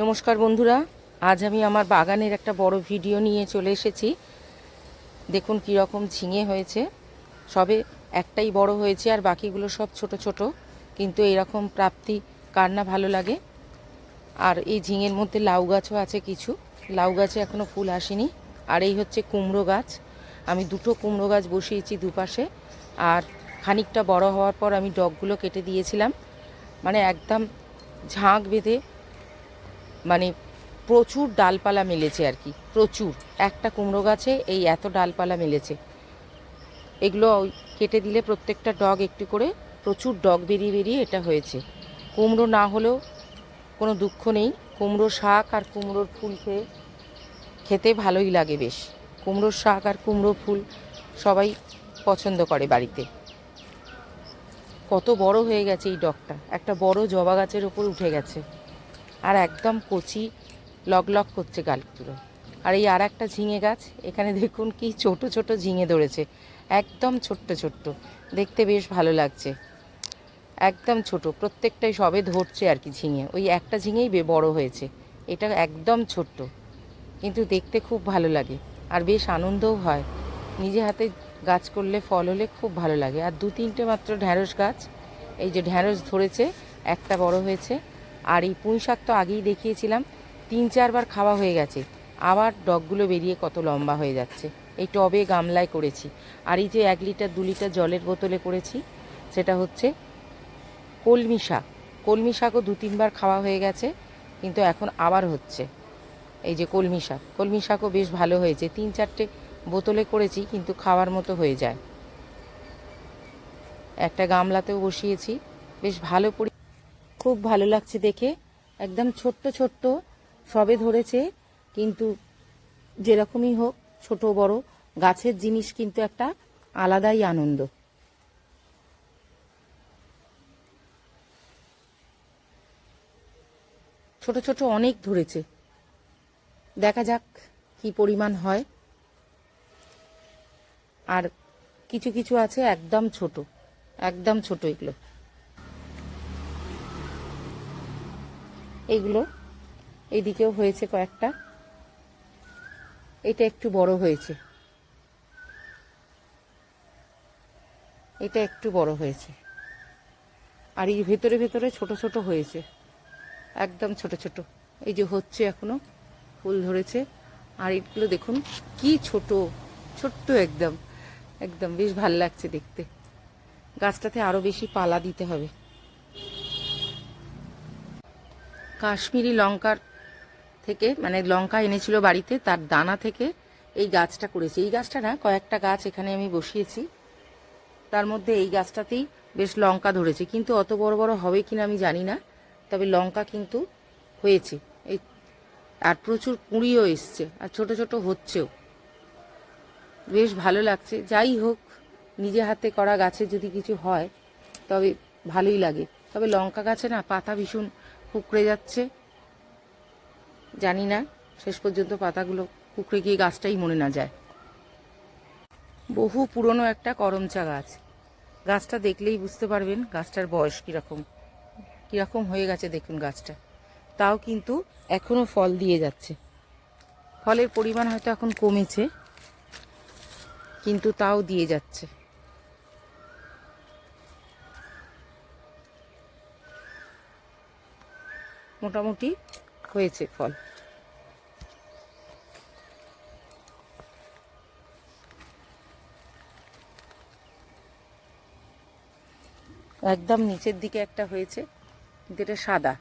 নমস্কার বন্ধুরা, আজ আমি আমার বাগানের একটা বড় ভিডিও নিয়ে চলে এসেছি। দেখুন কীরকম ঝিঙে হয়েছে। সবে একটাই বড় হয়েছে আর বাকিগুলো সব ছোট ছোট, কিন্তু এরকম প্রাপ্তি কার না ভালো লাগে। আর এই ঝিঙের মধ্যে লাউ গাছও আছে কিছু, লাউ গাছে এখনও ফুল আসেনি। আর এই হচ্ছে কুমড়ো গাছ, আমি দুটো কুমড়ো গাছ বসিয়েছি দুপাশে। আর খানিকটা বড় হওয়ার পর আমি ডগগুলো কেটে দিয়েছিলাম, মানে একদম ঝাঁক বেঁধে, মানে প্রচুর ডালপালা মেলেছে আর কি, প্রচুর। একটা কুমড়ো গাছে এই এত ডালপালা মেলেছে। এগুলো কেটে দিলে প্রত্যেকটা ডগ একটু করে, প্রচুর ডগ বেরিয়ে বেরিয়ে এটা হয়েছে। কুমড়ো না হলেও কোনো দুঃখ নেই, কুমড়ো শাক আর কুমড়োর ফুল খেতে ভালোই লাগে বেশ। কুমড়োর শাক আর কুমড়ো ফুল সবাই পছন্দ করে বাড়িতে। কত বড় হয়ে গেছে এই ডগটা, একটা বড় জবা গাছের ওপর উঠে গেছে আর একদম কচি, লগ লগ করছে গাছগুলো। আর এই আর একটা ঝিঙে গাছ, এখানে দেখুন কি ছোট ছোট ঝিঙে ধরেছে, একদম ছোট্ট ছোট্ট, দেখতে বেশ ভালো লাগছে। একদম ছোট, প্রত্যেকটাই সবে ধরছে আর কি ঝিঙে। ওই একটা ঝিঙেই বড় হয়েছে, এটা একদম ছোট্ট, কিন্তু দেখতে খুব ভালো লাগে আর বেশ আনন্দও হয়। নিজে হাতে গাছ করলে, ফল হলে খুব ভালো লাগে। আর দু তিনটে মাত্র ঢ্যাঁড়স গাছ, এই যে ঢ্যাঁড়স ধরেছে, একটা বড় হয়েছে। আর এই পুঁই শাক তো আগেই দেখিয়েছিলাম, 3-4 বার খাওয়া হয়ে গেছে, আবার ডগগুলো বেরিয়ে কত লম্বা হয়ে যাচ্ছে। এই টবে গামলায় করেছি। আর এই যে 1 লিটার 2 লিটার জলের বোতলে করেছি, সেটা হচ্ছে কলমি শাক। কলমি শাকও 2-3 বার খাওয়া হয়ে গেছে, কিন্তু এখন আবার হচ্ছে। এই যে কলমি শাকও বেশ ভালো হয়েছে, 3-4টে বোতলে করেছি, কিন্তু খাওয়ার মতো হয়ে যায়। একটা গামলাতেও বসিয়েছি, বেশ ভালো খুব ভালো লাগছে দেখে। একদম ছোট্ট ছোট্ট, সবে ধরেছে, কিন্তু যেরকমই হোক, ছোট বড় গাছের জিনিস কিন্তু একটা আলাদাই আনন্দ। ছোট ছোট অনেক ধরেছে, দেখা যাক কি পরিমাণ হয়। আর কিছু কিছু আছে একদম ছোট, একদম ছোট। এইগুলো এইদিকেও হয়েছে কয়েকটা, এটা একটু বড় হয়েছে, এটা একটু বড় হয়েছে। আর এই ভেতরে ভেতরে ছোট ছোট হয়েছে, একদম ছোট ছোট। এই যে হচ্ছে এখনো ফুল ধরেছে। আর এগুলো দেখুন কি ছোট ছোট্ট, একদম একদম বেশ ভাল লাগছে দেখতে। গাছটাতে আরো বেশি পালা দিতে হবে। কাশ্মীরি লঙ্কার থেকে, মানে লঙ্কা এনেছিল বাড়িতে, তার দানা থেকে এই গাছটা করেছি। এই গাছটা না, কয়েকটা গাছ এখানে আমি বসিয়েছি, তার মধ্যে এই গাছটাতেই বেশ লঙ্কা ধরেছে, কিন্তু অত বড় বড় হবে কিনা আমি জানি না, তবে লঙ্কা কিন্তু হয়েছে। এই আর প্রচুর কুঁড়িও এসছে, আর ছোট ছোট হচ্ছেও, বেশ ভালো লাগছে। যাই হোক, নিজে হাতে করা গাছে যদি কিছু হয় তবে ভালোই লাগে। তবে লঙ্কা গাছে না পাতা ভীষণ কুঁকড়ে যাচ্ছে, জানি না শেষ পর্যন্ত পাতাগুলো কুঁকড়ে গিয়ে গাছটাই মরে না যায়। বহু পুরনো একটা করমচা গাছ, গাছটা দেখলেই বুঝতে পারবেন গাছটার বয়স কীরকম কীরকম হয়ে গেছে। দেখুন গাছটা, তাও কিন্তু এখনও ফল দিয়ে যাচ্ছে। ফলের পরিমাণ হয়তো এখন কমেছে, কিন্তু তাও দিয়ে যাচ্ছে। মোটামুটি হয়েছে ফল। একদম নিচের দিকে একটা হয়েছে, কিন্তু এটা সাদা।